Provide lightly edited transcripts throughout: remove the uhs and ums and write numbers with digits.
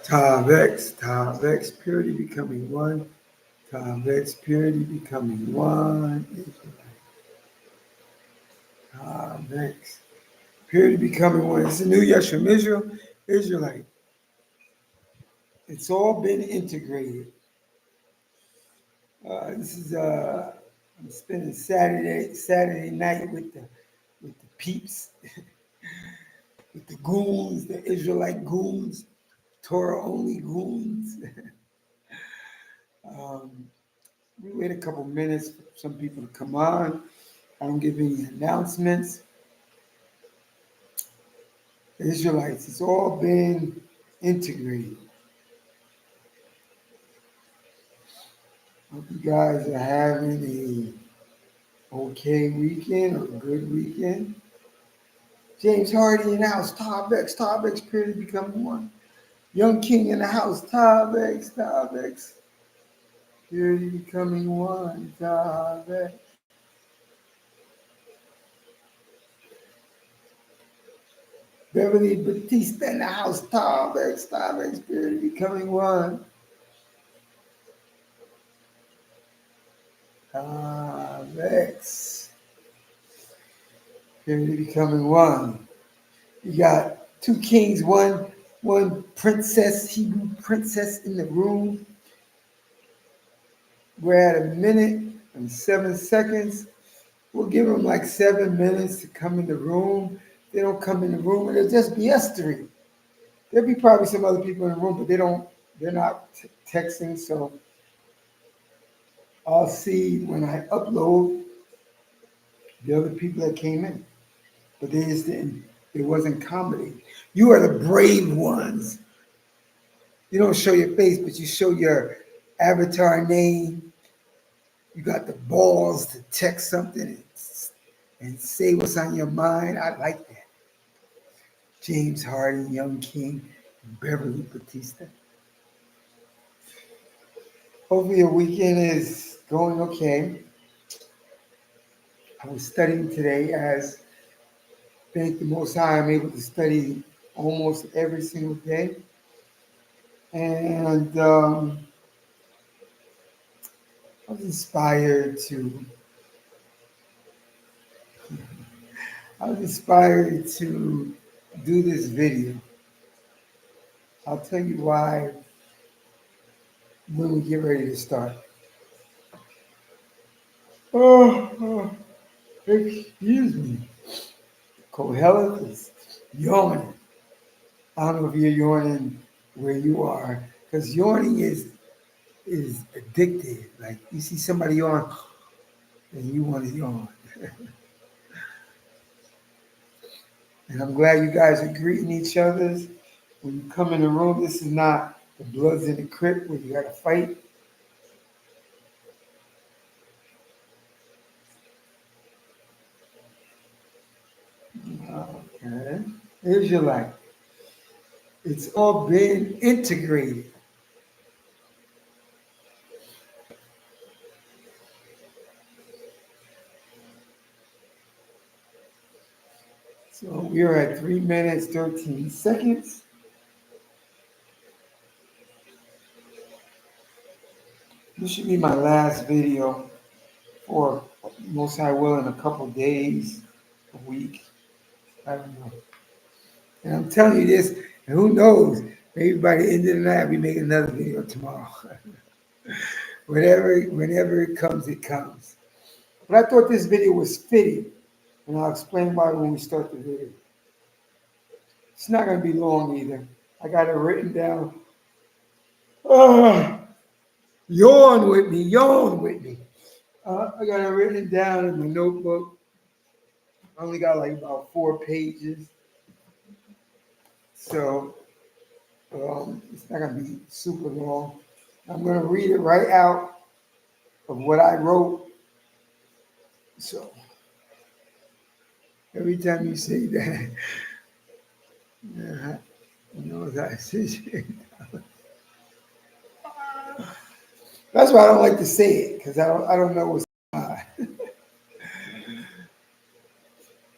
Tav X, purity becoming one. Tav X, purity becoming one. Tav X, purity becoming one. It's a new Yeshua Israelite. It's all been integrated. This is I'm spending Saturday night with the peeps, with the goons, the Israelite goons, Torah only goons. um, we wait a couple minutes for some people to come on. I don't give any announcements. The Israelites, it's all been integrated. Hope you guys are having a okay weekend or a good weekend. James Hardy in the house, Tav X, purely becoming one. Young King in the house, Tav X, purely becoming one, Tav X. Beverly Batista in the house, Tav X, purely becoming one. Tav X, purely becoming one. You got two kings, one princess, Hebrew princess in the room. We're at a minute and 7 seconds. We'll give them like 7 minutes to come in the room. If they don't come in the room, it'll just be us three. There'll be probably some other people in the room, but they're not texting, so I'll see when I upload the other people that came in. But they just didn't, it wasn't comedy. You are the brave ones. You don't show your face, but you show your avatar name. You got the balls to text something and say what's on your mind. I like that. James Harden, Young King, and Beverly Batista. Hopefully your weekend is going okay. I was studying today as thank the Most High I'm able to study almost every single day. And I was inspired to do this video. I'll tell you why when we get ready to start. Oh, excuse me. Kohelet is yawning. I don't know if you're yawning where you are, because yawning is addictive. Like you see somebody yawn, and you want to yawn. And I'm glad you guys are greeting each other. When you come in the room, this is not the Bloods in the Crypt where you got to fight. Okay. Here's your life. It's all been integrated. So we're at 3 minutes, 13 seconds. This should be my last video for most I will in a couple days, a week. I don't know. And I'm telling you this, and who knows? Maybe by the end of the night, I'll be making another video tomorrow. Whenever it comes, it comes. But I thought this video was fitting, and I'll explain why when we start the video. It's not going to be long either. I got it written down. Oh, yawn with me, yawn with me. I got it written down in my notebook. I only got like about 4 pages. So it's not going to be super long. I'm going to read it right out of what I wrote. So every time you say that, you know what I say. That's why I don't like to say it, because I don't know what's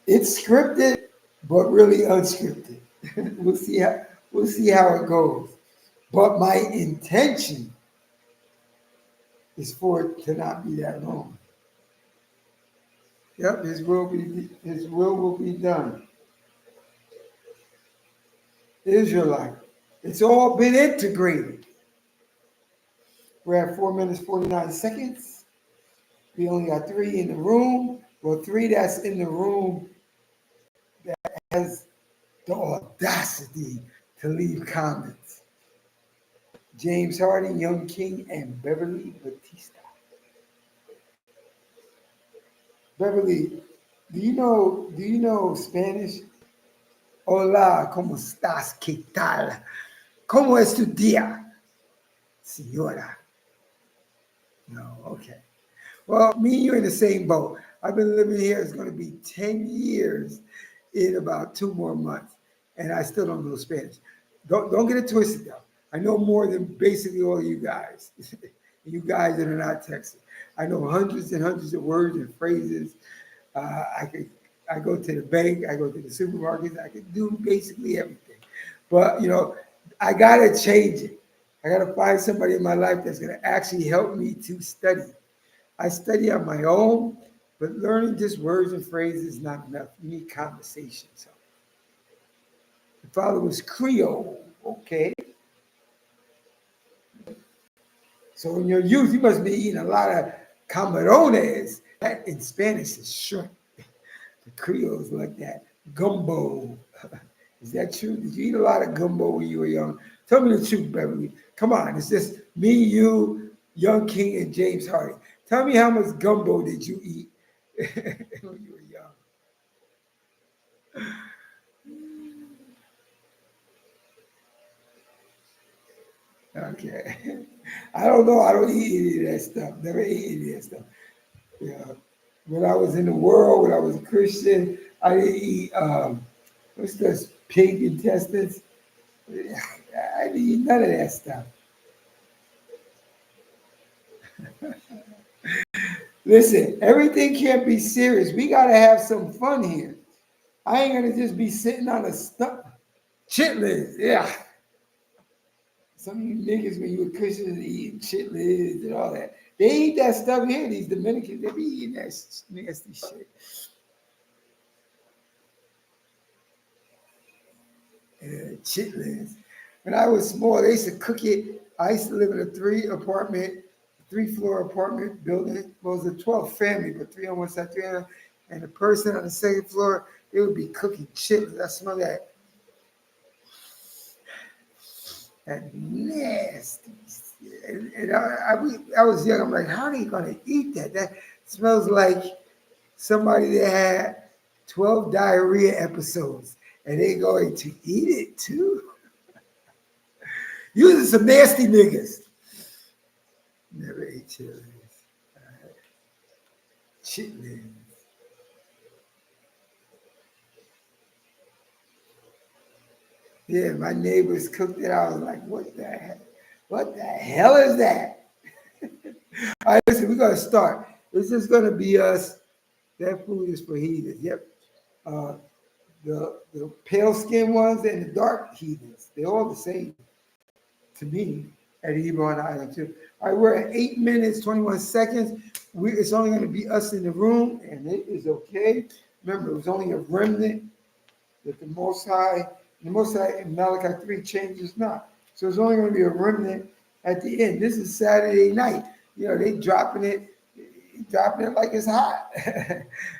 it's scripted, but really unscripted. We'll see how it goes. But my intention is for it to not be that long. Yep, his will be done. Israelite. It's all been integrated. We're at 4 minutes 49 seconds. We only got three in the room. Well, three that's in the room has the audacity to leave comments. James Hardy, Young King, and Beverly Batista. Beverly, do you know Spanish? Hola, ¿cómo estás? ¿Qué tal? ¿Cómo es tu día, señora? No, okay. Well, me and you in the same boat. I've been living here. It's going to be 10 years in about 2 more months, and I still don't know Spanish. Don't get it twisted, though. I know more than basically all of you guys. You guys that are not Texas. I know hundreds and hundreds of words and phrases. I could. I go to the bank. I go to the supermarkets. I could do basically everything. But I gotta change it. I gotta find somebody in my life that's gonna actually help me to study. I study on my own, but learning just words and phrases is not enough. You need conversation. So the father was Creole, okay. So in your youth, you must be eating a lot of camarones. That in Spanish is shrimp. The Creoles like that. Gumbo. Is that true? Did you eat a lot of gumbo when you were young? Tell me the truth, Beverly. Come on, it's just me, you, Young King, and James Hardy. Tell me how much gumbo did you eat when you were young? Okay. I don't know. I don't eat any of that stuff. Never ate any of that stuff. Yeah. When I was in the world, when I was a Christian, I didn't eat what's this pig intestines. I didn't eat none of that stuff. Listen, everything can't be serious. We gotta have some fun here. I ain't gonna just be sitting on a stump. Chitlins, yeah. Some of you niggas when you were Christians eating chitlins and all that. They eat that stuff here, these Dominicans, they be eating that nasty shit. Chitlins. When I was small, they used to cook it. I used to live in a three-floor apartment building. Well, it was a 12 family, but three on one side, three on the other. And the person on the second floor, they would be cooking chitlins. I smell that nasty. And I was young. I'm like, how are they gonna eat that? That smells like somebody that had 12 diarrhea episodes, and they going to eat it too. Using some nasty niggas. Never ate chitlins. Chitlins. Yeah, my neighbors cooked it. I was like, what the hell? What the hell is that? All right, listen, we're gonna start. This is gonna be us. That food is for heathens. Yep. Uh, the pale skinned ones and the dark heathens. They're all the same to me at Hebron Island too. All right, we're at 8 minutes, 21 seconds. It's only going to be us in the room, and it is okay. Remember, it was only a remnant that the Most High in Malachi 3 changes not. So it's only going to be a remnant at the end. This is Saturday night. They dropping it like it's hot.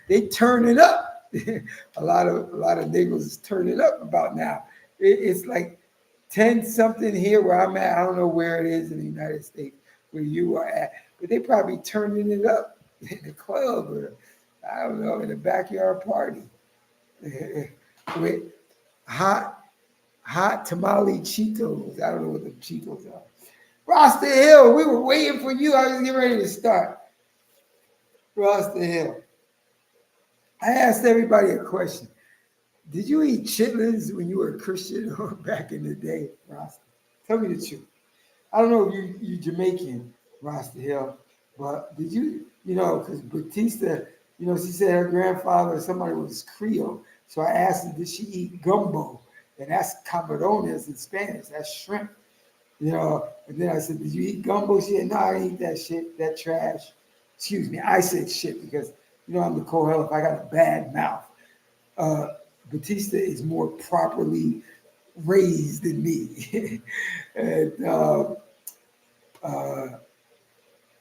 They turn it up. a lot of neighbors is turning up about now. It's like 10 something here where I'm at. I don't know where it is in the United States where you are at, but they probably turning it up in the club or I don't know, in the backyard party with hot tamale Cheetos. I don't know what the Cheetos are. Ross the Hill, we were waiting for you. I was getting ready to start. Ross the Hill. I asked everybody a question. Did you eat chitlins when you were a Christian or back in the day, Ross? Tell me the truth. I don't know if you Jamaican, Rasta Hill, but did because Batista, she said her grandfather or somebody was Creole. So I asked her, did she eat gumbo? And that's camarones in Spanish. That's shrimp. And then I said, "Did you eat gumbo?" She said, "No, I didn't eat that shit, that trash." Excuse me, I said shit because I'm the co-health. I got a bad mouth. Uh, Batista is more properly raised than me. And uh,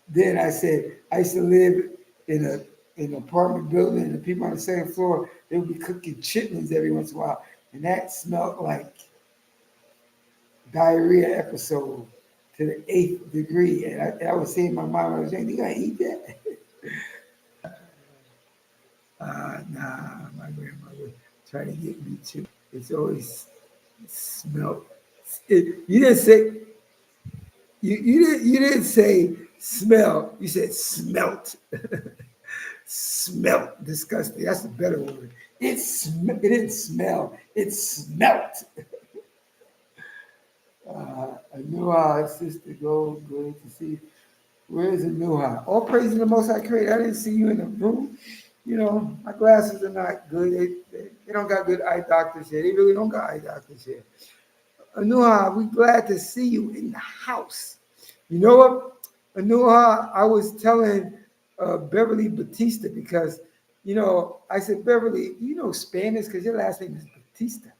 then I said, I used to live in an apartment building, and the people on the second floor, they would be cooking chitlins every once in a while, and that smelled like diarrhea episode to the eighth degree. And I was saying to my mom, I was saying, "You gotta eat that." Nah, my grandmother tried to get me to. It's always smelled. You didn't say you didn't say smell. You said smelt. Smelt. Disgusting. That's a better word. It didn't smell. It smelt. I knew our sister go. Good to see. Where is Anuha? All praise in the Most High Creator. I didn't see you in the room. My glasses are not good. They don't got good eye doctors here. They really don't got eye doctors here. Anuha, we glad to see you in the house. You know what, Anuha, I was telling Beverly Batista because, I said, "Beverly, you know Spanish because your last name is Batista."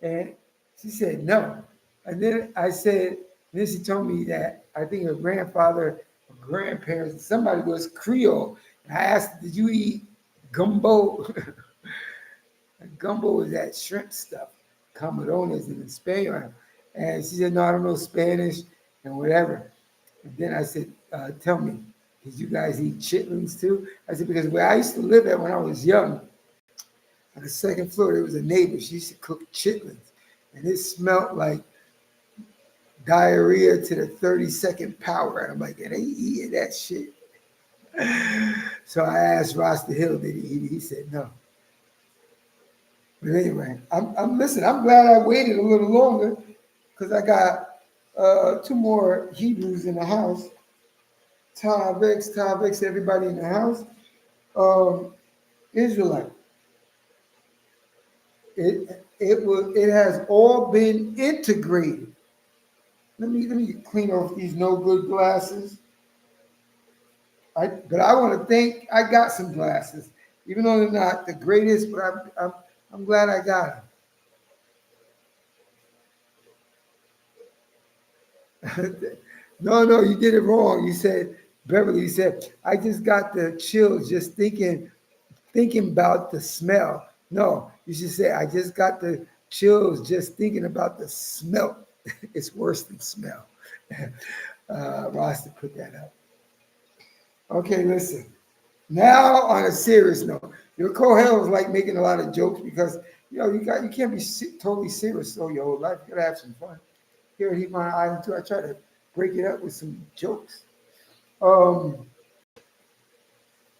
And she said, "No." And then I said, and then she told me that I think her grandfather or grandparents, somebody was Creole. And I asked, "Did you eat gumbo?" And gumbo is that shrimp stuff, camarones in Spain. And she said, "No, I don't know Spanish and whatever." And then I said, "Tell me, did you guys eat chitlins too?" I said, "Because where I used to live at when I was young, on the second floor, there was a neighbor. She used to cook chitlins. And it smelled like diarrhea to the 32nd power." And I'm like, "Yeah, they eating that shit." So I asked Ross the Hill, did he eat it? He said no. But anyway, listen, I'm glad I waited a little longer because I got two more Hebrews in the house. Tavix, everybody in the house. Um, Israelite. It has all been integrated. Let me clean off these no good glasses. But I want to thank. I got some glasses, even though they're not the greatest, but I'm glad I got them. No, you did it wrong. You said, Beverly. You said, "I just got the chills just thinking about the smell." No, you should say, "I just got the chills just thinking about the smell." It's worse than smell. Ross to put that up. Okay, listen. Now on a serious note, your co-hell is like making a lot of jokes because you can't be totally serious all your whole life. You gotta have some fun. Here at Heap on Island too, I try to break it up with some jokes. Um,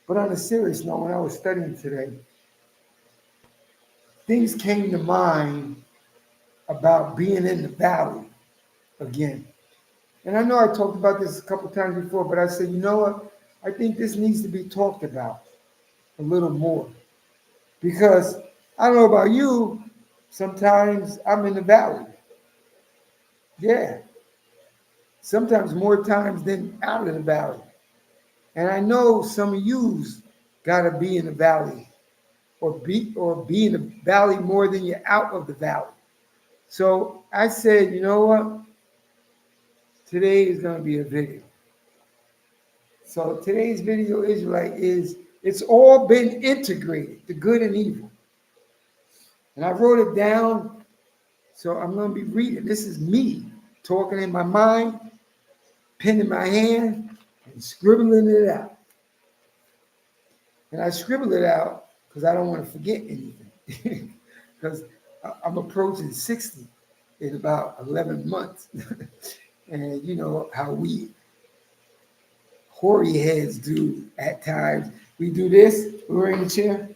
but on a serious note, when I was studying today, things came to mind about being in the valley again. And I know I talked about this a couple times before, but I said, you know what? I think this needs to be talked about a little more because I don't know about you, sometimes I'm in the valley. Yeah, sometimes more times than out of the valley. And I know some of you's gotta be in the valley or be in the valley more than you're out of the valley. So I said, you know what? Today is gonna be a video. So today's video is it's all been integrated, the good and evil. And I wrote it down, so I'm gonna be reading. This is me talking in my mind, pen in my hand, and scribbling it out. And I scribbled it out because I don't want to forget anything. Because I'm approaching 60 in about 11 months. And you know how we hoary heads do at times. We do this, we're in the chair,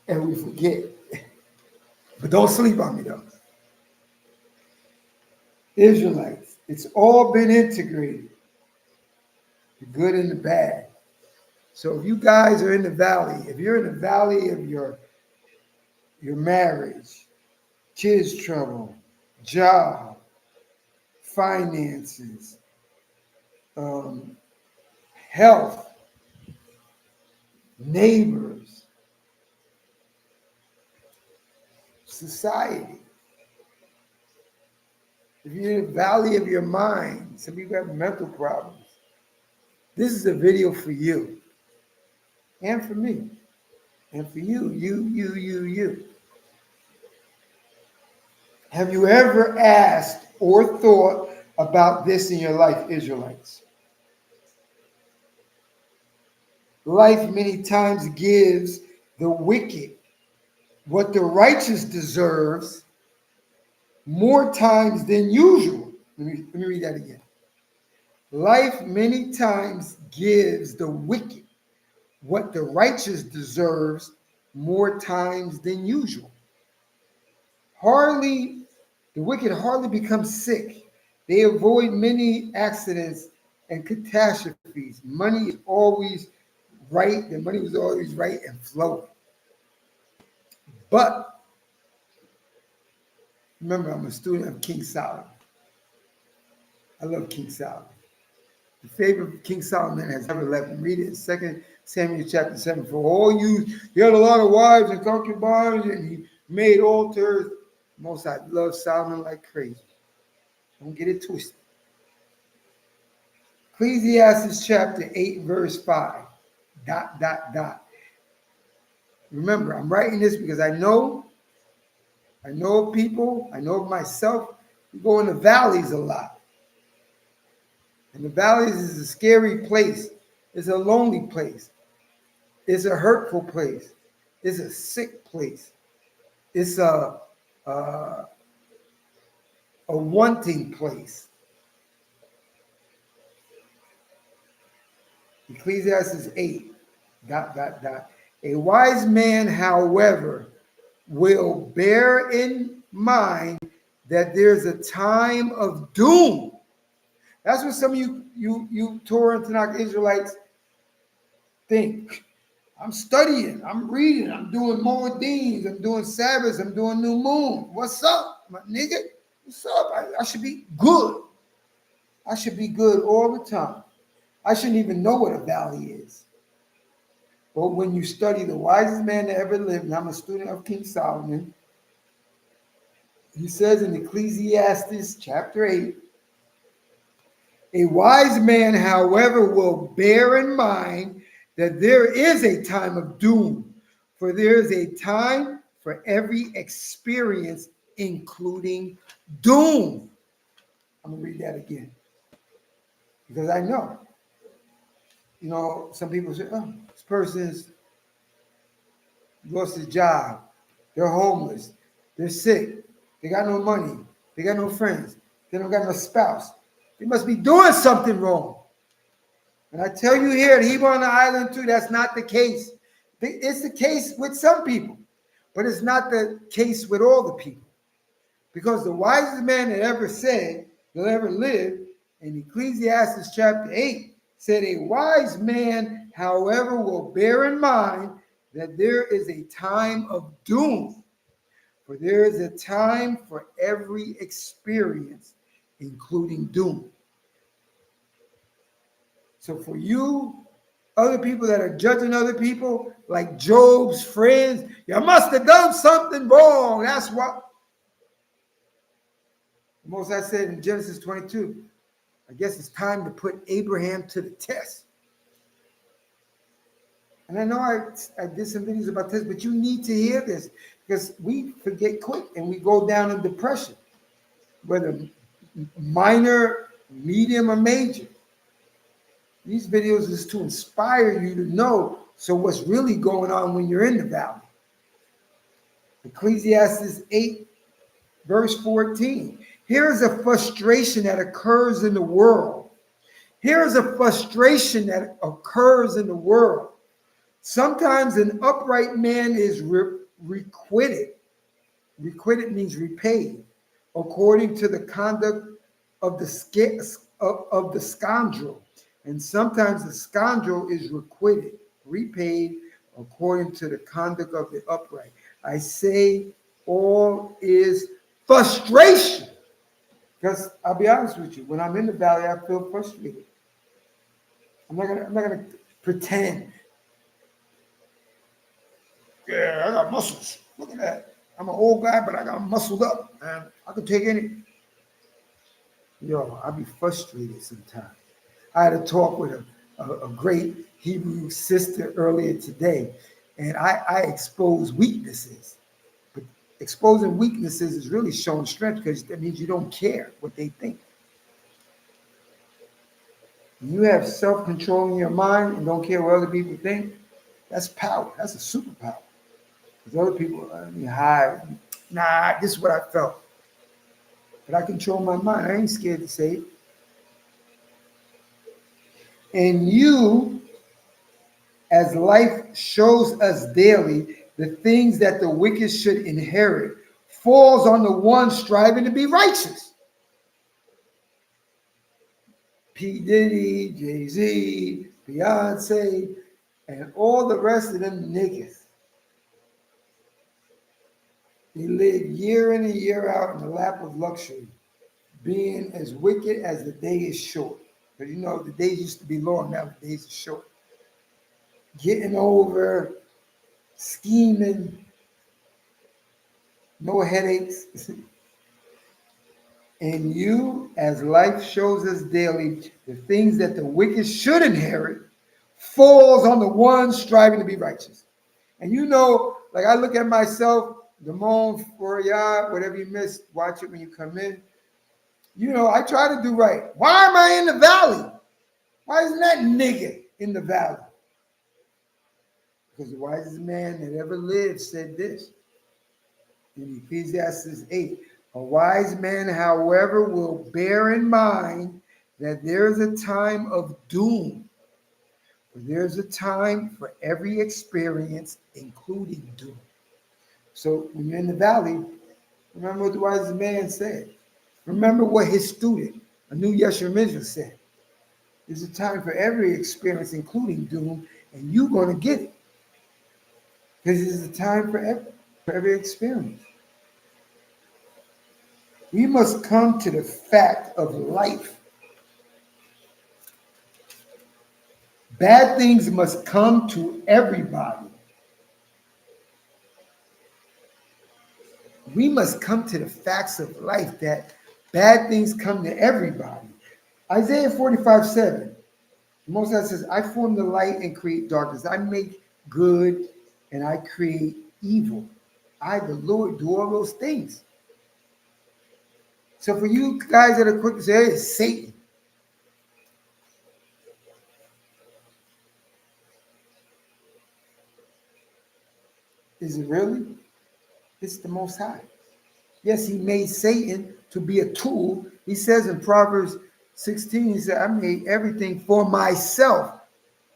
and we forget. But don't sleep on me though. Israelites, it's all been integrated, the good and the bad. So if you guys are in the valley, if you're in the valley of your marriage, kids trouble, job, finances, um, health, neighbors, society. If you're in the valley of your mind, some people have mental problems. This is a video for you and for me and for you. Have you ever asked or thought about this in your life, Israelites? Life many times gives the wicked what the righteous deserves more times than usual. Let me read that again. Life many times gives the wicked what the righteous deserves more times than usual. Hardly, the wicked hardly become sick. They avoid many accidents and catastrophes. Money is always right. The money was always right and flowing. But remember, I'm a student of King Solomon. I love King Solomon. The favor of King Solomon has never left him. Read it in 2 Samuel chapter 7. For all you, he had a lot of wives and concubines, and he made altars. Most I love Solomon like crazy. Don't get it twisted. Ecclesiastes chapter 8, verse 5. Dot, dot, dot. Remember, I'm writing this because I know people, I know myself. We go in the valleys a lot. And the valleys is a scary place. It's a lonely place. It's a hurtful place. It's a sick place. It's a wanting place. Ecclesiastes 8, dot, dot, dot. A wise man, however, will bear in mind that there's a time of doom. That's what some of you Torah and Tanakh Israelites think. I'm studying, I'm reading, I'm doing Moedim, I'm doing Sabbaths, I'm doing New Moon. What's up, my nigga? What's up? I should be good. I should be good all the time. I shouldn't even know what a valley is. But when you study the wisest man that ever lived, and I'm a student of King Solomon, he says in Ecclesiastes chapter 8, a wise man, however, will bear in mind that there is a time of doom, for there is a time for every experience, including doom. I'm going to read that again because I know. Some people say, oh, this person's lost his job. They're homeless. They're sick. They got no money. They got no friends. They don't got no spouse. They must be doing something wrong. And I tell you here at Hebrew on the Island too, that's not the case. It's the case with some people, but it's not the case with all the people. Because the wisest man that ever said, that ever lived, in Ecclesiastes chapter 8, said, a wise man, however, will bear in mind that there is a time of doom. For there is a time for every experience, including doom. So for you, other people that are judging other people, like Job's friends, you must have done something wrong. That's what most I said in Genesis 22. I guess it's time to put Abraham to the test. And I know I did some videos about this, but you need to hear this because we forget quick and we go down in depression, whether minor, medium, or major. These videos is to inspire you to know so what's really going on when you're in the valley. Ecclesiastes 8, verse 14. Here's a frustration that occurs in the world. Here's a frustration that occurs in the world. Sometimes an upright man is requited. Requited means repaid, according to the conduct of the scoundrel. And sometimes the scoundrel is requited, repaid, according to the conduct of the upright. I say all is frustration. Because I'll be honest with you, when I'm in the valley, I feel frustrated. I'm not gonna pretend. Yeah, I got muscles. Look at that. I'm an old guy, but I got muscled up, man. I can take any. Yo, I'll be frustrated sometimes. I had a talk with a great Hebrew sister earlier today, and I expose weaknesses. But exposing weaknesses is really showing strength because that means you don't care what they think. When you have self control in your mind and don't care what other people think, that's power. That's a superpower. Because other people, I mean, hide. Nah, this is what I felt. But I control my mind. I ain't scared to say it. And you, as life shows us daily, the things that the wicked should inherit falls on the one striving to be righteous. P. Diddy, Jay-Z, Beyonce, and all the rest of them niggas. They live year in and year out in the lap of luxury, being as wicked as the day is short. Because you know, the days used to be long, now the days are short. Getting over, scheming, no headaches. And you, as life shows us daily, the things that the wicked should inherit falls on the one striving to be righteous. And you know, like I look at myself, Damon, Fourier, whatever you missed, watch it when you come in. You know, I try to do right. Why am I in the valley? Why isn't that nigga in the valley? Because the wisest man that ever lived said this in Ecclesiastes 8. A wise man, however, will bear in mind that there is a time of doom. For there's a time for every experience, including doom. So when you're in the valley, remember what the wisest man said. Remember what his student, a new Yeshua Mizra, said. There's a time for every experience, including doom, and you're going to get it. Because there's a time for every experience. We must come to the fact of life. Bad things must come to everybody. We must come to the facts of life that bad things come to everybody. Isaiah 45:7. The Most High says, I form the light and create darkness. I make good and I create evil. I, the Lord, do all those things. So for you guys that are quick to say, hey, it's Satan. Is it really? It's the Most High. Yes, he made Satan to be a tool. He says in Proverbs 16, he said, I made everything for myself,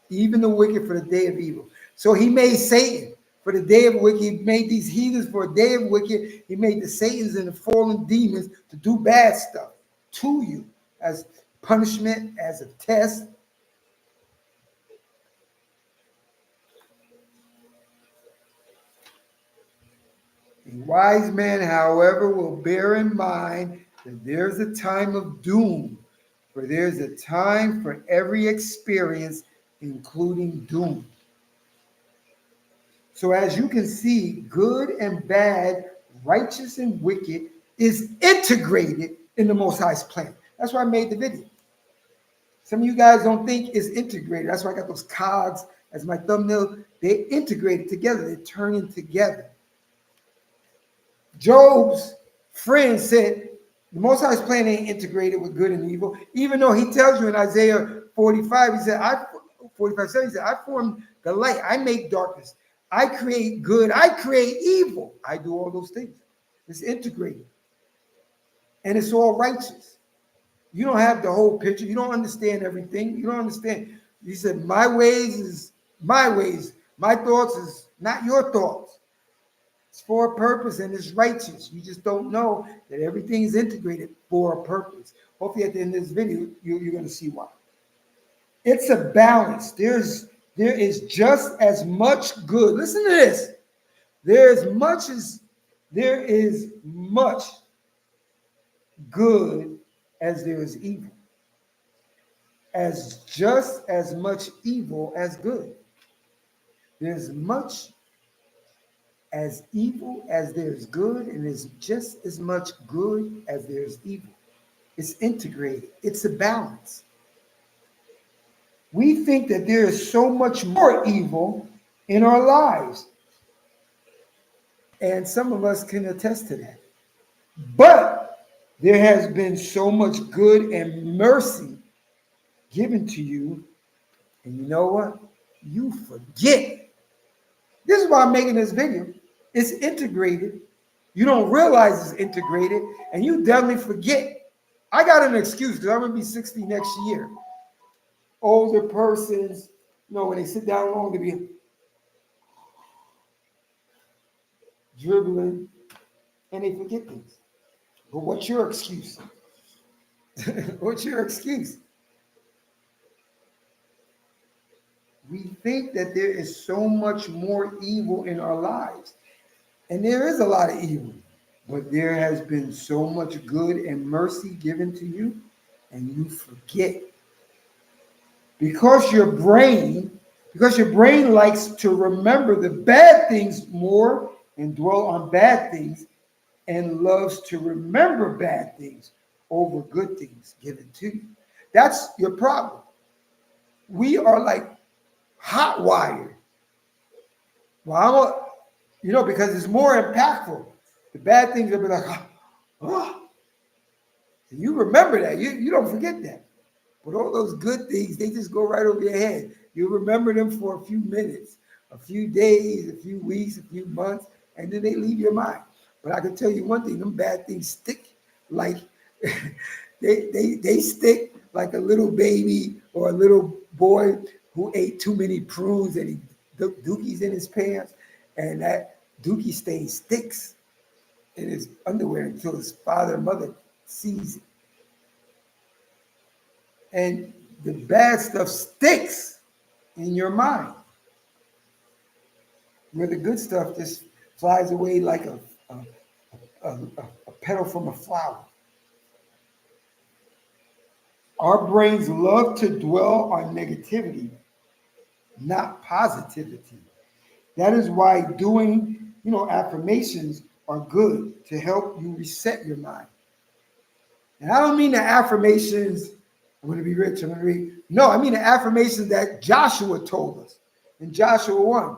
even the wicked for the day of evil. So he made Satan for the day of wicked. He made these heathens for a day of wicked. He made the Satans and the fallen demons to do bad stuff to you as punishment, as a test. A wise man, however, will bear in mind that there's a time of doom, for there's a time for every experience, including doom. So, as you can see, good and bad, righteous and wicked is integrated in the Most High's plan. That's why I made the video. Some of you guys don't think it's integrated. That's why I got those cogs as my thumbnail. They integrated together, they're turning together. Job's friend said, the Most High's plan ain't integrated with good and evil, even though he tells you in Isaiah 45, he said, 45:7, he said, I form the light, I make darkness, I create good, I create evil. I do all those things. It's integrated. And it's all righteous. You don't have the whole picture. You don't understand everything. You don't understand. He said, my ways is my ways. My thoughts is not your thoughts. It's for a purpose and it's righteous. You just don't know that everything is integrated for a purpose. Hopefully at the end of this video, you're going to see why. It's a balance. There is just as much good. Listen to this. There is much as There is much good as there is evil, as just as much evil as good. There's much as evil as there's good, and there's just as much good as there's evil. It's integrated, it's a balance. We think that there is so much more evil in our lives, and some of us can attest to that. But there has been so much good and mercy given to you, and you know what? You forget. This is why I'm making this video. It's integrated. You don't realize it's integrated, and you definitely forget. I got an excuse because I'm gonna be 60 next year. Older persons, when they sit down long, they be dribbling and they forget things. But what's your excuse? What's your excuse? We think that there is so much more evil in our lives. And there is a lot of evil. But there has been so much good and mercy given to you, and you forget. Because your brain, because your brain likes to remember the bad things more and dwell on bad things, and loves to remember bad things over good things given to you. That's your problem. We are like hot wired. Well, because it's more impactful. The bad things will be like, oh. And you remember that. You don't forget that. But all those good things, they just go right over your head. You remember them for a few minutes, a few days, a few weeks, a few months, and then they leave your mind. But I can tell you one thing, them bad things stick like they stick like a little baby or a little boy who ate too many prunes and he dookies in his pants, and that dookie stain sticks in his underwear until his father and mother sees it. And the bad stuff sticks in your mind, where the good stuff just flies away like a petal from a flower. Our brains love to dwell on negativity, not positivity. That is why doing, affirmations are good to help you reset your mind. And I don't mean the affirmations, I'm going to be rich, I'm going to read. No, I mean the affirmations that Joshua told us in Joshua 1.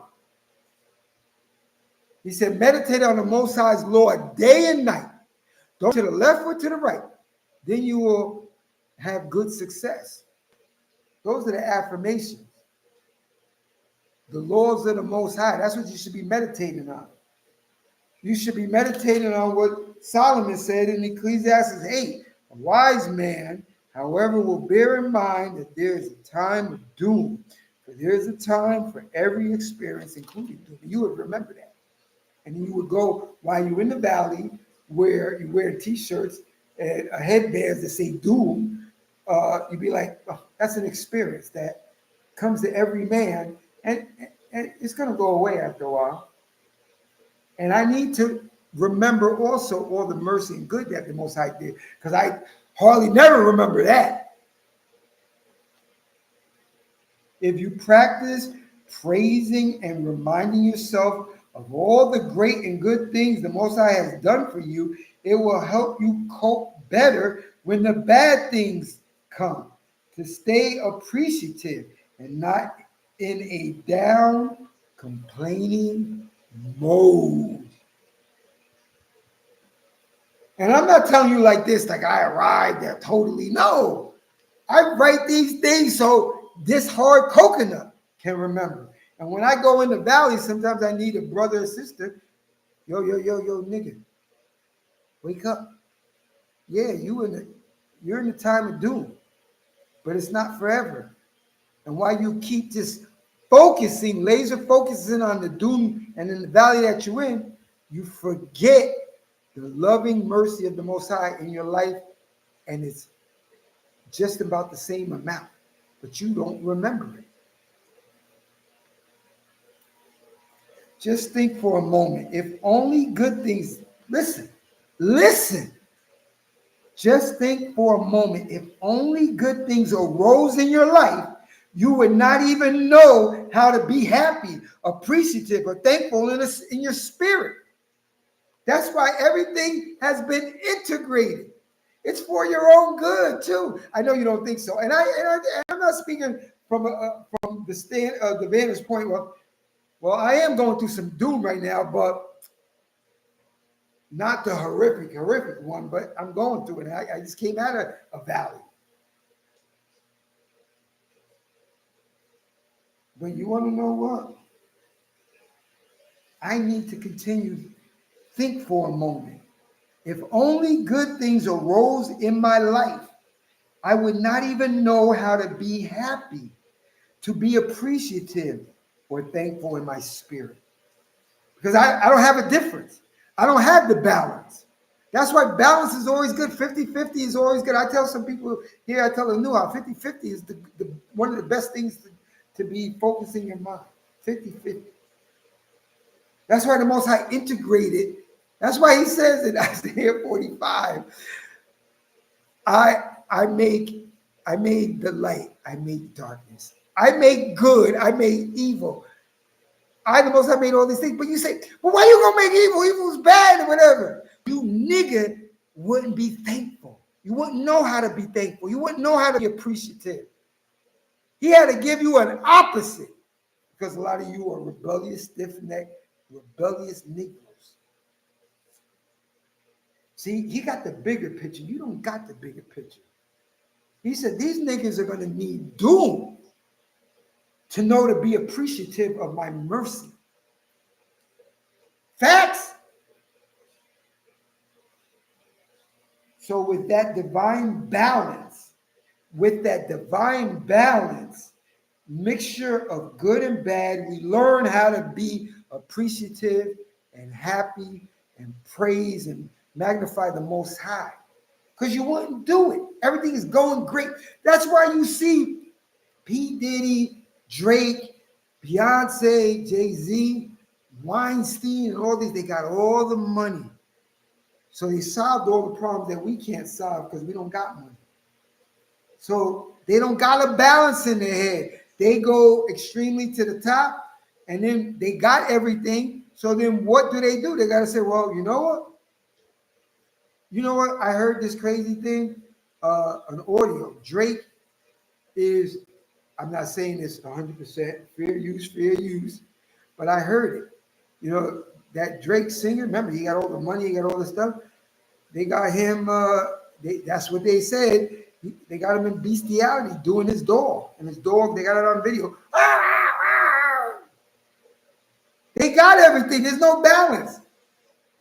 He said, meditate on the Most High's law day and night. Don't to the left or to the right. Then you will have good success. Those are the affirmations. The laws of the Most High. That's what you should be meditating on. You should be meditating on what Solomon said in Ecclesiastes 8. A wise man, however, will bear in mind that there is a time of doom. For there is a time for every experience, including doom. You would remember that. And you would go, while you're in the valley, where you wear t-shirts and headbands that say doom, you'd be like, oh, that's an experience that comes to every man, and it's going to go away after a while. And I need to remember also all the mercy and good that the Most High did, because I hardly never remember that. If you practice praising and reminding yourself of all the great and good things the Most High has done for you, it will help you cope better when the bad things come. To stay appreciative and not in a down, complaining mode. And I'm not telling you like this, like I arrived there totally. No, I write these things so this hard coconut can remember. And when I go in the valley, sometimes I need a brother or sister. Yo, nigga, wake up. Yeah, you're in the time of doom, but it's not forever. And while you keep just focusing, laser focusing on the doom and in the valley that you're in, you forget the loving mercy of the Most High in your life, and it's just about the same amount, but you don't remember it. Just think for a moment, if only good things Listen, listen. Just think for a moment, if only good things arose in your life, you would not even know how to be happy, appreciative, or thankful in your spirit. That's why everything has been integrated. It's for your own good too. I know you don't think so, and I'm not speaking from the vantage point. Well, I am going through some doom right now, but not the horrific one. But I'm going through it. I just came out of a valley. But you want to know what? I need to continue to think for a moment. If only good things arose in my life, I would not even know how to be happy, to be appreciative or thankful in my spirit. Because I don't have a difference. I don't have the balance. That's why balance is always good. 50-50 is always good. I tell some people here, I tell them, no, 50-50 is one of the best things to be focusing your mind. 50-50. That's why the Most High integrated. That's why he says in Isaiah 45, I I make I made the light, I made darkness. I make good, I made evil. I the Most High made all these things. But you say, well, why you gonna make evil? Evil's bad or whatever. You nigga wouldn't be thankful. You wouldn't know how to be thankful. You wouldn't know how to be appreciative. He had to give you an opposite because a lot of you are rebellious, stiff-necked, rebellious Negroes. See, he got the bigger picture. You don't got the bigger picture. He said these niggas are going to need doom to know to be appreciative of my mercy. Facts. So with that divine balance, mixture of good and bad, we learn how to be appreciative and happy and praise and magnify the Most High. Because you wouldn't do it. Everything is going great. That's why you see P. Diddy, Drake, Beyonce, Jay-Z, Weinstein, and all these, they got all the money. So they solved all the problems that we can't solve because we don't got money. So they don't got a balance in their head. They go extremely to the top and then they got everything. So then what do? They got to say, well, you know what? You know what? I heard this crazy thing, an audio. Drake is, I'm not saying this 100% fair use, but I heard it. You know, that Drake singer, remember, he got all the money, he got all the stuff. They got him, that's what they said. They got him in bestiality doing his dog. And his dog, they got it on video. They got everything. There's no balance.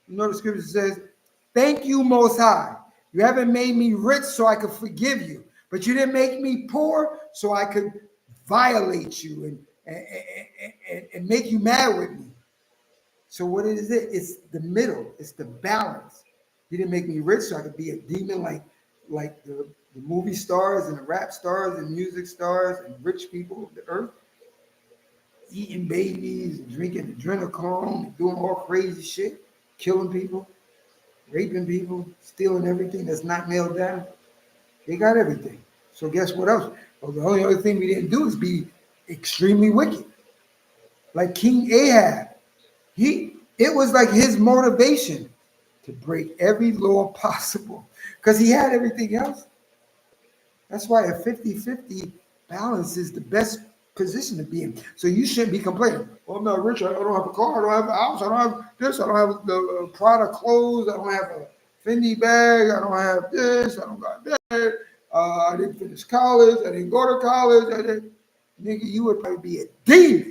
You know, the scripture says, thank you, Most High. You haven't made me rich so I could forgive you, but you didn't make me poor so I could violate you and make you mad with me. So what is it? It's the middle. It's the balance. He didn't make me rich so I could be a demon like the movie stars and the rap stars and music stars and rich people of the earth, eating babies and drinking adrenochrome and doing all crazy shit, killing people, raping people, stealing everything that's not nailed down. They got everything. So guess what else? Well, the only other thing we didn't do is be extremely wicked. Like King Ahab. It was like his motivation to break every law possible because he had everything else. That's why a 50-50 balance is the best position to be in. So you shouldn't be complaining. Well, I'm not rich. I don't have a car. I don't have a house. I don't have this. I don't have the Prada clothes. I don't have a Fendi bag. I don't have this. I don't got that. I didn't finish college. I didn't go to college. Nigga, you would probably be a demon.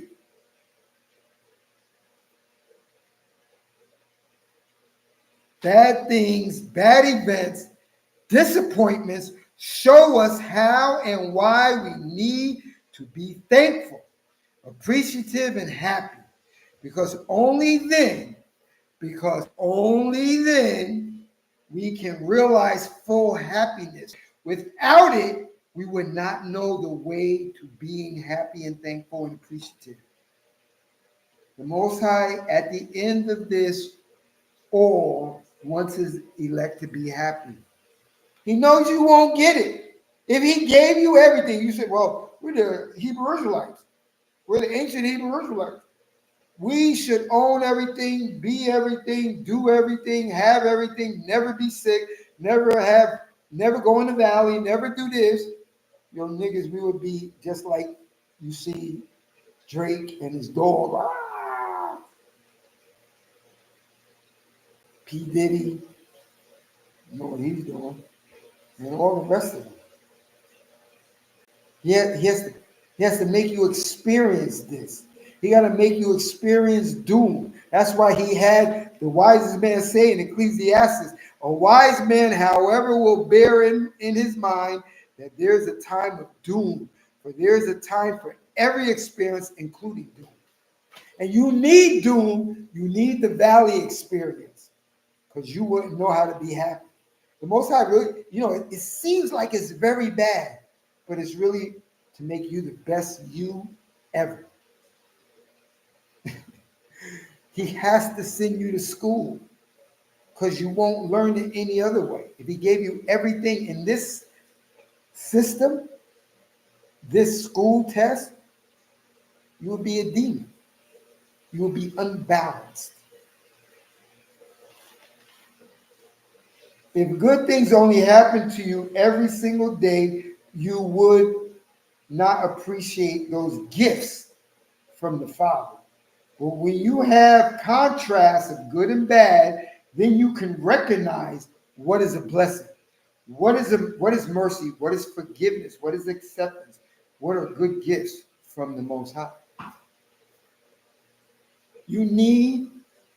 Bad things, bad events, disappointments show us how and why we need to be thankful, appreciative, and happy. Because only then we can realize full happiness. Without it, we would not know the way to being happy and thankful and appreciative. The Most High, at the end of this all, wants his elect to be happy. He knows you won't get it. If he gave you everything, you said, well, we're the Hebrew Israelites. We're the ancient Hebrew Israelites. We should own everything, be everything, do everything, have everything, never be sick, never go in the valley, never do this. Yo, niggas, we would be just like you see Drake and his dog, P. Diddy, you know what he's doing, and all the rest of them. He has to make you experience this. He got to make you experience doom. That's why he had the wisest man say in Ecclesiastes, a wise man, however, will bear in his mind that there's a time of doom, for there's a time for every experience, including doom. And you need doom, you need the valley experience, because you wouldn't know how to be happy. The Most High really, it seems like it's very bad, but it's really to make you the best you ever. He has to send you to school because you won't learn it any other way. If he gave you everything in this system, this school test, you will be a demon. You will be unbalanced. If good things only happen to you every single day, you would not appreciate those gifts from the Father. But when you have contrasts of good and bad, then you can recognize what is a blessing, what is mercy, what is forgiveness, what is acceptance, what are good gifts from the Most High. You need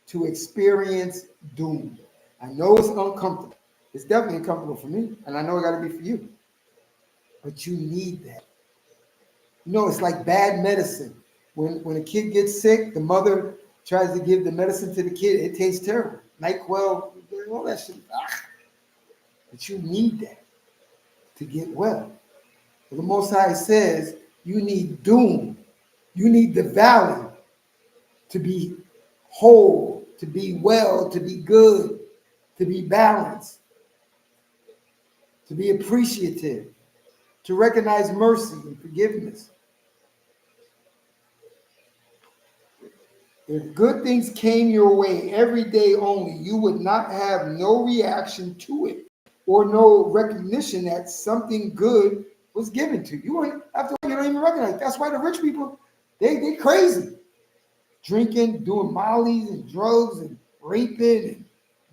to experience doom. I know it's uncomfortable. It's definitely uncomfortable for me, and I know it got to be for you. But you need that. It's like bad medicine. When a kid gets sick, the mother tries to give the medicine to the kid. It tastes terrible. NyQuil, all that shit. But you need that to get well. But the Most High says you need doom. You need the valley to be whole, to be well, to be good, to be balanced, to be appreciative, to recognize mercy and forgiveness. If good things came your way every day only, you would not have no reaction to it or no recognition that something good was given to you. You wouldn't, after all, you don't even recognize it. That's why the rich people, they crazy. Drinking, doing mollies and drugs and raping and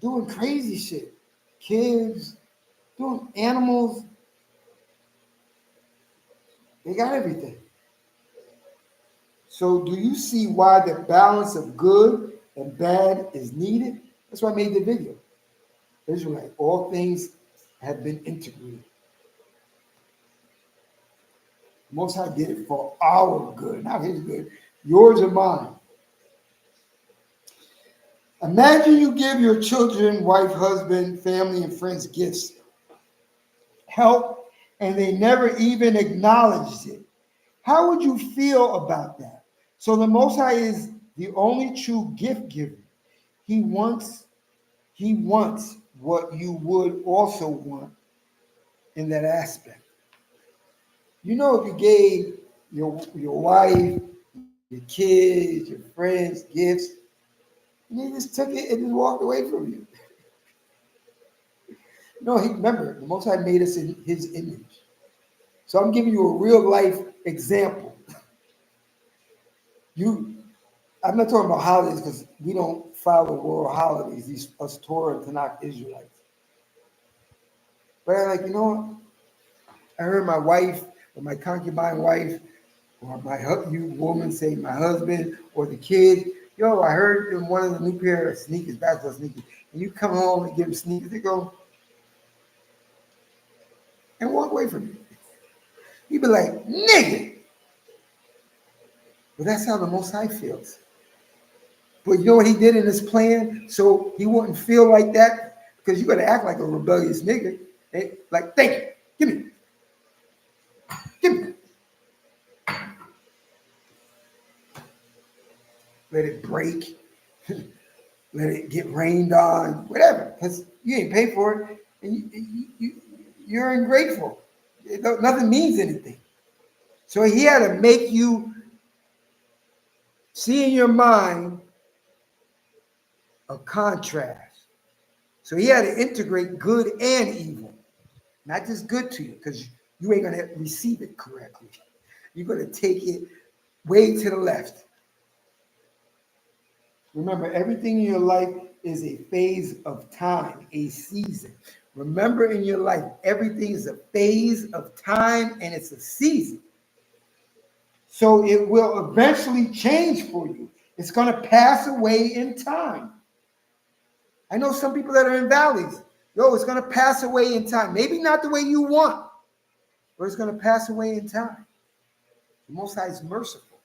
doing crazy shit. Kids, doing animals. They got everything. So do you see why the balance of good and bad is needed? That's why I made the video. Israelite, all things have been integrated. Most High did it for our good, not his good, yours and mine. Imagine you give your children, wife, husband, family, and friends gifts, help, and they never even acknowledged it. How would you feel about that? So the Most High is the only true gift giver. He wants what you would also want in that aspect. If you gave your wife, your kids, your friends gifts, and they just took it and just walked away from you. Remember, the Most High made us in His image. So I'm giving you a real life example. I'm not talking about holidays because we don't follow world holidays. These us Torah and Tanakh Israelites. But I'm like, what? I heard my wife or my concubine wife or you woman say my husband or the kids. Yo, I heard them one of the new pair of sneakers, basketball sneakers, and you come home and give them sneakers. They go and walk away from you. You be like, nigga. But that's how the Most High feels. But you know what he did in his plan? So he wouldn't feel like that because you got to act like a rebellious nigga. Like, thank you. Give me. Give me. Let it break. let it get rained on, whatever, because you ain't paid for it, and you're ungrateful. Nothing means anything. So he had to make you see in your mind a contrast. So he had to integrate good and evil, not just good to you, because you ain't going to receive it correctly. You're going to take it way to the left. Remember, everything in your life is a phase of time, a season. Remember, in your life, everything is a phase of time and it's a season. So it will eventually change for you. It's going to pass away in time. I know some people that are in valleys. Yo, it's going to pass away in time. Maybe not the way you want, but it's going to pass away in time. The Most High is merciful.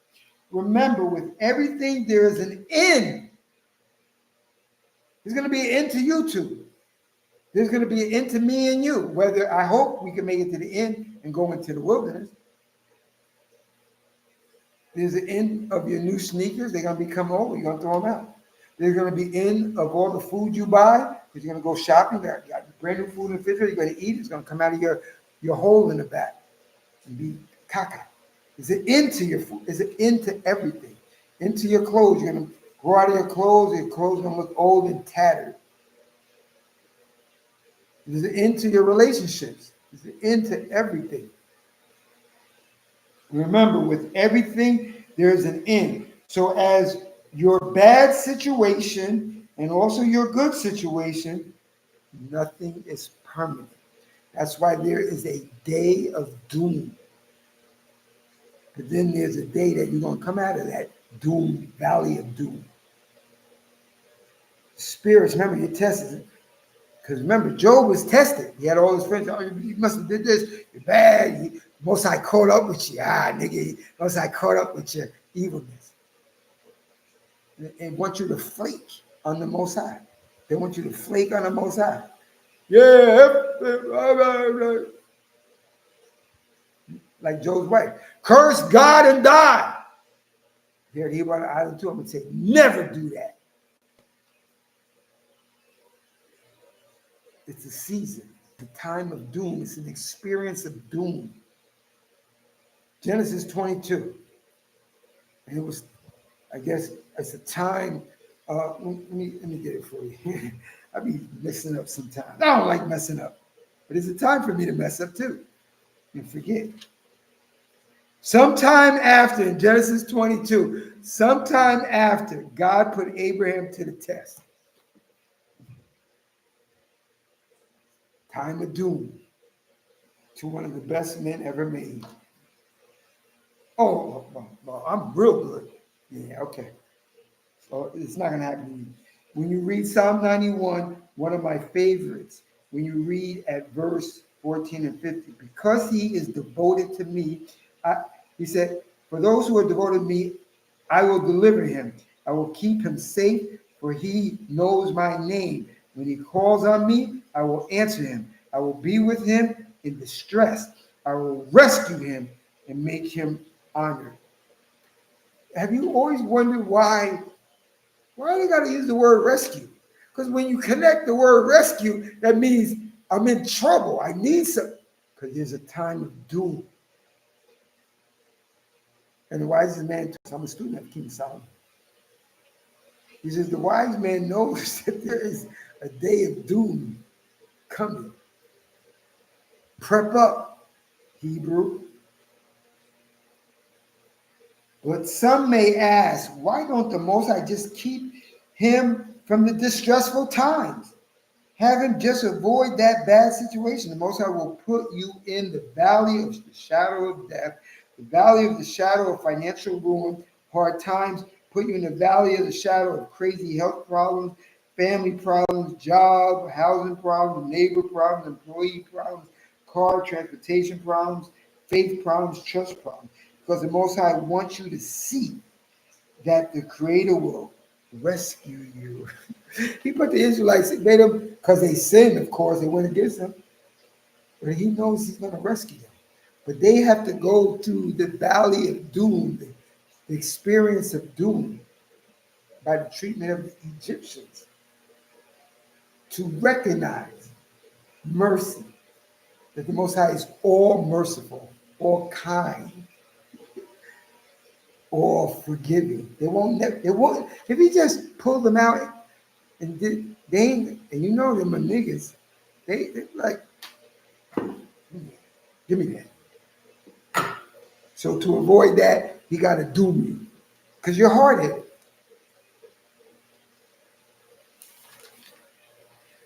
Remember, with everything, there is an end. There's going to be an end to you too. There's going to be an end to me and you. Whether I hope we can make it to the end and go into the wilderness. There's an end of your new sneakers. They're going to become old. You're going to throw them out. There's going to be end of all the food you buy. Because you're going to go shopping. You got brand new food in the refrigerator. You're going to eat. It's going to come out of your hole in the back and be caca. There's an end to your food. There's an end to everything. Into your clothes. You're going to grow out of your clothes. Your clothes are going to look old and tattered. There's an end to your relationships. There's an end to everything. Remember, with everything, there's an end. So as your bad situation and also your good situation, nothing is permanent. That's why there is a day of doom. But then there's a day that you're going to come out of that doom, valley of doom. Spirits, remember, you're tested. Because remember, Job was tested. He had all his friends. Oh, you must have did this. You're bad. Most High caught up with you. Nigga. Most High caught up with your evilness. And want you to flake on the Most High. They want you to flake on the Most High. Yeah. Like Job's wife. Curse God and die. Here he brought an island to him and said, never do that. It's a season. The time of doom. It's an experience of doom. Genesis 22. And it was, I guess, it's a time. Let me get it for you. I be messing up sometimes. I don't like messing up. But it's a time for me to mess up too and forget. Sometime after, in Genesis 22, sometime after, God put Abraham to the test. Time of doom to one of the best men ever made. Oh, well, I'm real good. Yeah, okay. So it's not going to happen to you. When you read Psalm 91, one of my favorites, when you read at verse 14 and 50, because he is devoted to me, he said, for those who are devoted to me, I will deliver him. I will keep him safe, for he knows my name. When he calls on me, I will answer him. I will be with him in distress. I will rescue him and make him honored. Have you always wondered why they got to use the word rescue? Because when you connect the word rescue, that means I'm in trouble. I need some. Because there's a time of doom. And the wisest man, I'm a student of King Solomon. He says, the wise man knows that there is a day of doom coming. Prep up, Hebrew. But some may ask, why don't the Most High just keep him from the distressful times? Have him just avoid that bad situation. The Most High will put you in the valley of the shadow of death, the valley of the shadow of financial ruin, hard times, put you in the valley of the shadow of crazy health problems, family problems, job, housing problems, neighbor problems, employee problems, car, transportation problems, faith problems, trust problems. Because the Most High wants you to see that the Creator will rescue you. He put the Israelites, made them, because they sinned, of course, they went against him. But he knows he's going to rescue them. But they have to go through the valley of doom, the experience of doom. by the treatment of the Egyptians to recognize mercy, that the Most High is all merciful, all kind, all forgiving. They won't, if he just pulled them out and did, they ain't, and you know them are niggas, they like, give me that. So to avoid that, he got to doom you because you're hard-headed.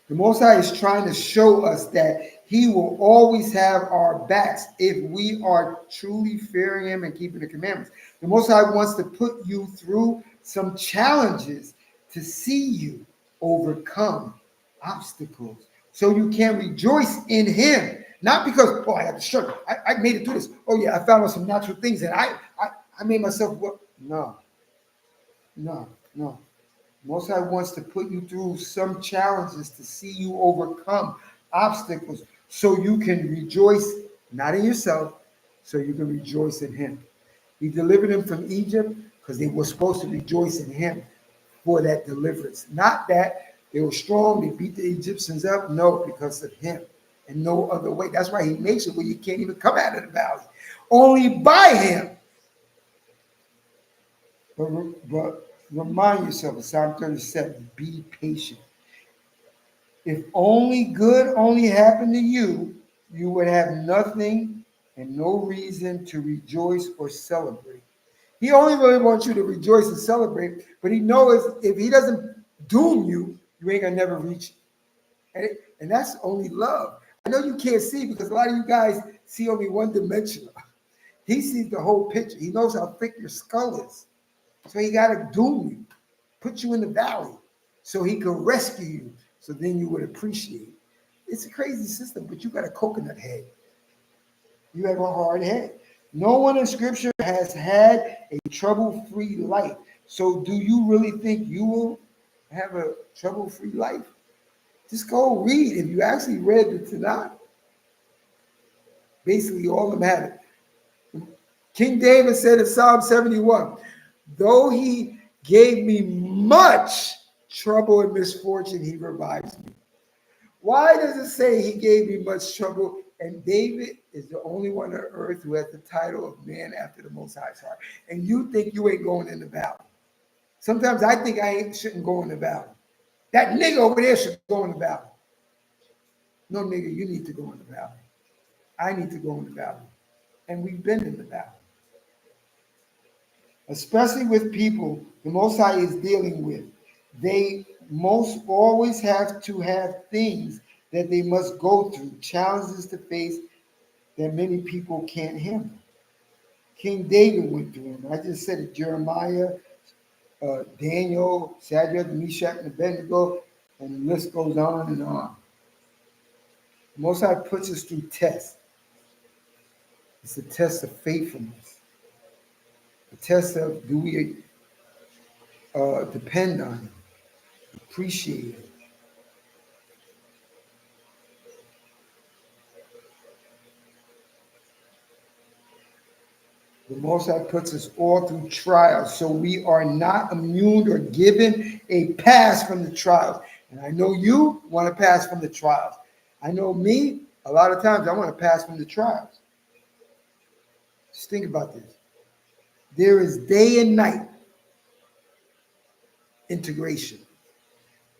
The Most High is trying to show us that he will always have our backs if we are truly fearing him and keeping the commandments. The Most High wants to put you through some challenges to see you overcome obstacles so you can rejoice in him. Not because, oh, I had to struggle. I made it through this. Oh, yeah, I found out some natural things and I made myself work. No, no, no. Most High wants to put you through some challenges to see you overcome obstacles so you can rejoice not in yourself, so you can rejoice in him. He delivered them from Egypt because they were supposed to rejoice in him for that deliverance. Not that they were strong, they beat the Egyptians up. No, because of him and no other way. That's why he makes it where you can't even come out of the valley. Only by him. But remind yourself of Psalm 37, be patient. If only good only happened to you, you would have nothing and no reason to rejoice or celebrate. He only really wants you to rejoice and celebrate, but he knows if he doesn't doom you, you ain't gonna never reach it. And that's only love. I know you can't see because a lot of you guys see only one dimension. He sees the whole picture. He knows how thick your skull is. So he got to doom you, put you in the valley so he could rescue you. So then you would appreciate. It's a crazy system, but you got a coconut head. You have a hard head. No one in scripture has had a trouble-free life. So do you really think you will have a trouble-free life? Just go read. If you actually read the Tanakh, basically all of them had it. King David said in Psalm 71, though he gave me much trouble and misfortune, he revives me. Why does it say he gave me much trouble? And David is the only one on earth who has the title of man after the Most High's heart. And you think you ain't going in the valley. Sometimes I think shouldn't go in the valley. That nigga over there should go in the valley. No, nigga, you need to go in the valley. I need to go in the valley. And we've been in the valley. Especially with people the Most High is dealing with. They most always have to have things that they must go through, challenges to face that many people can't handle. King David went through them. I just said it, Jeremiah, Daniel, Shadrach, Meshach, and Abednego, and the list goes on and on. The Most High puts us through tests. It's a test of faithfulness. A test of do we depend on him, appreciate him. The Most High puts us all through trials, so we are not immune or given a pass from the trials. And I know you want to pass from the trials. I know me, a lot of times I want to pass from the trials. Just think about this. There is day and night integration.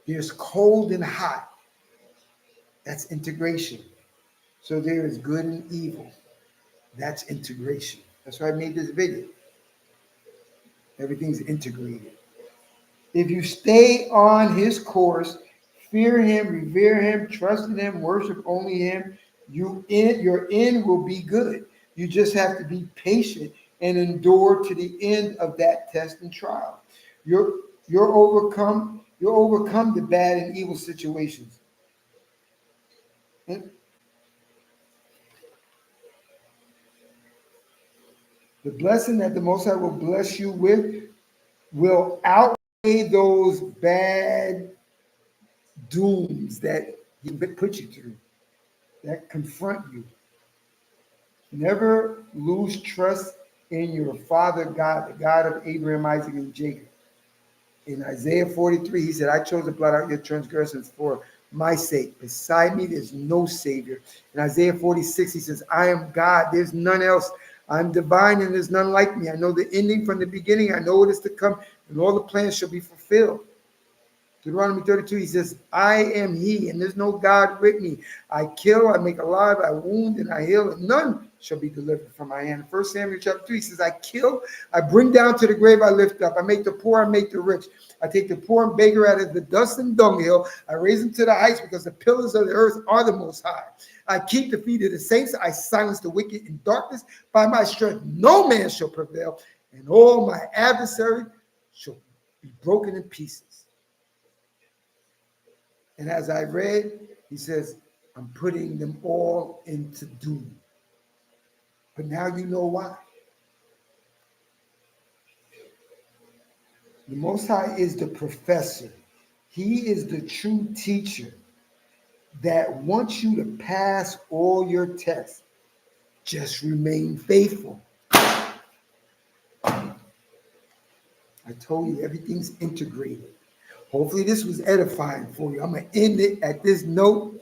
There's cold and hot. That's integration. So there is good and evil. That's integration. That's why I made this video. Everything's integrated. If you stay on his course, fear him, revere him, trust in him, worship only him, your end will be good. You just have to be patient and endure to the end of that test and trial. You're overcome the bad and evil situations. And the blessing that the Most High will bless you with will outweigh those bad dooms that he put you through, that confront you. Never lose trust in your Father God, the God of Abraham, Isaac, and Jacob. In Isaiah 43, he said, I chose to blot out your transgressions for my sake. Beside me, there's no Savior. In Isaiah 46, he says, I am God, there's none else. I'm divine and there's none like me. I know the ending from the beginning. I know what is to come, and all the plans shall be fulfilled. Deuteronomy 32, he says, I am he, and there's no God with me. I kill, I make alive, I wound, and I heal, and none shall be delivered from my hand. 1 Samuel chapter 3 says, I kill, I bring down to the grave, I lift up. I make the poor, I make the rich. I take the poor and beggar out of the dust and dunghill. I raise them to the heights because the pillars of the earth are the most high. I keep the feet of the saints. I silence the wicked in darkness. By my strength, no man shall prevail, and all my adversaries shall be broken in pieces. And as I read, he says, I'm putting them all into doom. But now you know why. The Most High is the professor. He is the true teacher that wants you to pass all your tests. Just remain faithful. I told you everything's integrated. Hopefully this was edifying for you. I'm going to end it at this note.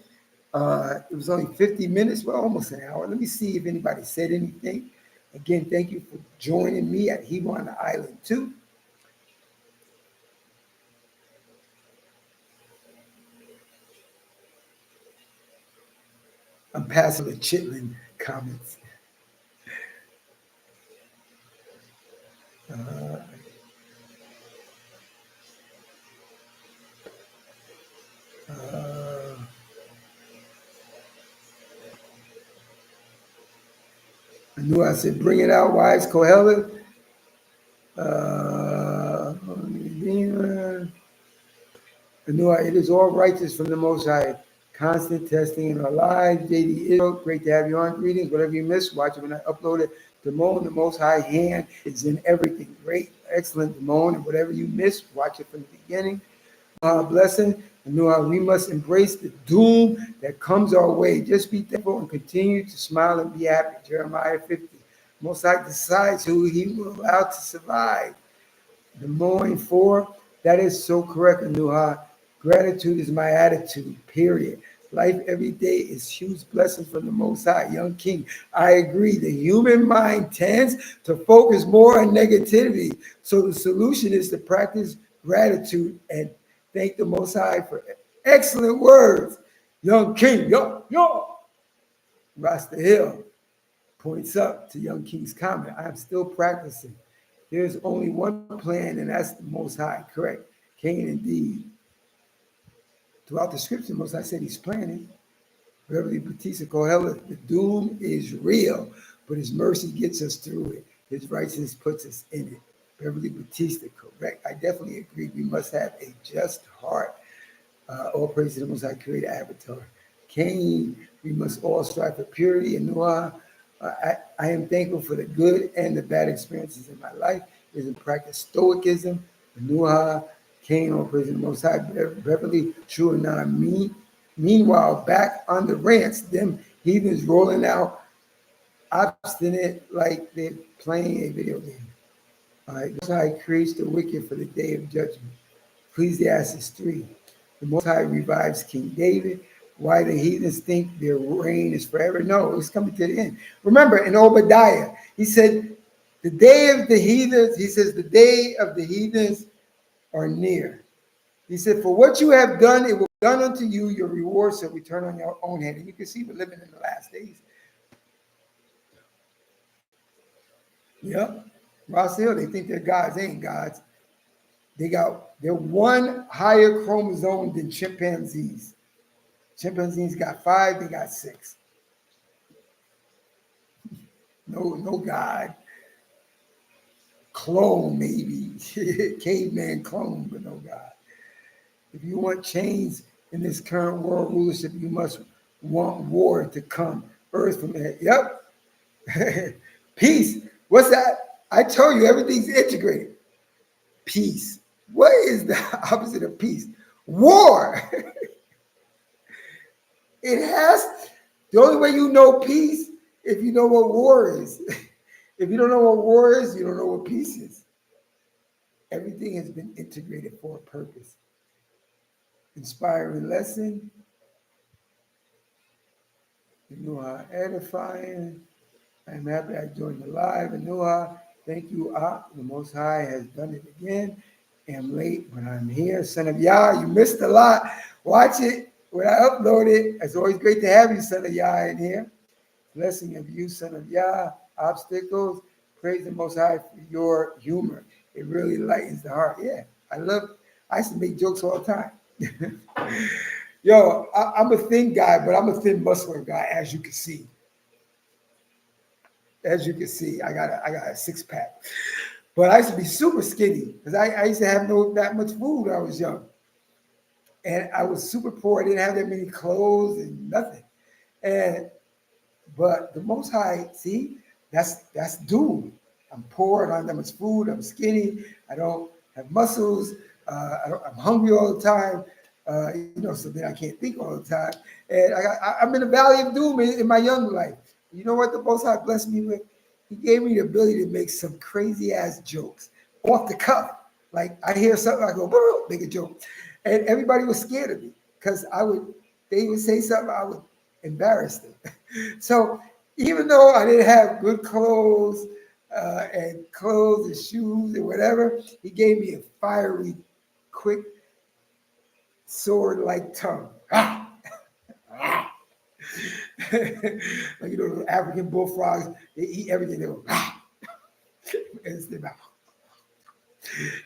It was only 50 minutes, well, almost an hour. Let me see if anybody said anything. Again, thank you for joining me at Hebrew on the Island too. I'm passing the Chitlin comments. Uh, uh, I knew I said, bring it out, wives, Kohelet. It is all righteous from the Most High. Constant testing in our lives. JD Israel, great to have you on. Greetings. Whatever you missed, watch it when I upload it. Damone, the Most High hand is in everything. Great, excellent, Damone. And whatever you missed, watch it from the beginning. Blessing. And we must embrace the doom that comes our way. Just be thankful and continue to smile and be happy. Jeremiah 50. Most High decides who he will allow to survive. The morning for, that is so correct, Anuha. Gratitude is my attitude, period. Life every day is huge blessings from the Most High. Young King, I agree. The human mind tends to focus more on negativity. So the solution is to practice gratitude and thank the Most High for excellent words. Young King, yo. Rasta Hill points up to Young King's comment. I am still practicing. There's only one plan, and that's the Most High, correct? Cain indeed. Throughout the scripture, the Most High said he's planning. Beverly Batista Kohela, the doom is real, but his mercy gets us through it. His righteousness puts us in it. Beverly Batista, correct. I definitely agree. We must have a just heart. All praise to the Most High creator avatar. Cain, we must all strive for purity and Noah. I am thankful for the good and the bad experiences in my life. Is in practice stoicism, Noah, Cain, all praise to the Most High. Beverly, true and not me. Meanwhile, back on the rants, them heathens rolling out obstinate like they're playing a video game. All right, Most High creates the wicked for the day of judgment. Ecclesiastes 3. The Most High revives King David. Why the heathens think their reign is forever? No, it's coming to the end. Remember, in Obadiah, he said, the day of the heathens, he says, the day of the heathens are near. He said, for what you have done, it will be done unto you. Your reward shall return on your own head. And you can see we're living in the last days. Yep. Ross Hill, they think they're gods. They ain't gods. They're one higher chromosome than chimpanzees. Chimpanzees got 5, they got 6. No God. Clone, maybe. Caveman clone, but no God. If you want change in this current world rulership, you must want war to come. Earth from there. Yep. Peace. What's that? I told you everything's integrated. Peace. What is the opposite of peace? War. It has, the only way you know peace, if you know what war is. If you don't know what war is, you don't know what peace is. Everything has been integrated for a purpose. Inspiring lesson, edifying. I'm happy I joined the live. And thank you, the Most High has done it again. I'm late, but I'm here. Son of Yah, you missed a lot. Watch it when I upload it. It's always great to have you, Son of Yah, in here. Blessing of you, Son of Yah. Obstacles. Praise the Most High for your humor. It really lightens the heart. Yeah, I used to make jokes all the time. Yo, I'm a thin guy, but I'm a thin muscular guy, as you can see. As you can see, I got a six pack. But I used to be super skinny because I used to have no that much food when I was young. And I was super poor. I didn't have that many clothes and nothing. And but the Most High, see, that's doom. I'm poor. I don't have that much food. I'm skinny. I don't have muscles. I'm hungry all the time. So then I can't think all the time. And I'm in the valley of doom in my young life. You know what the Most High blessed me with? He gave me the ability to make some crazy ass jokes off the cuff. Like I hear something, I go, make a joke, and everybody was scared of me because they would say something, I would embarrass them. So even though I didn't have good clothes and shoes and whatever, he gave me a fiery, quick, sword-like tongue. Like the African bullfrogs, they eat everything. They go and their mouth.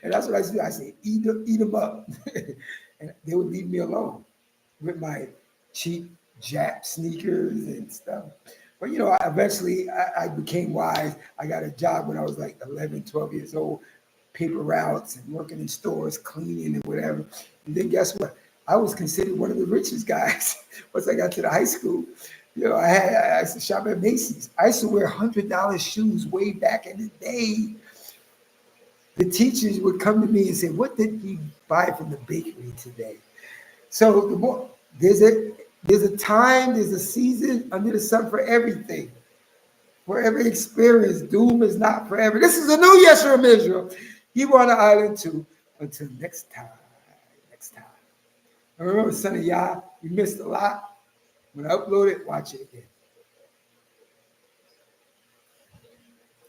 And that's what I do. I say, eat them up. And they would leave me alone with my cheap Jap sneakers and stuff. But eventually I became wise. I got a job when I was like 11, 12 years old, paper routes and working in stores, cleaning and whatever. And then guess what? I was considered one of the richest guys once I got to the high school. I used to shop at Macy's. I used to wear $100 shoes way back in the day. The teachers would come to me and say, "What did you buy from the bakery today?" So the more there's a time, there's a season under the sun for everything. For every experience, doom is not forever. This is a new Yeshua Israel. He on the island too. Until next time. Next time. And remember, son of Yah, you missed a lot. When I upload it, watch it again.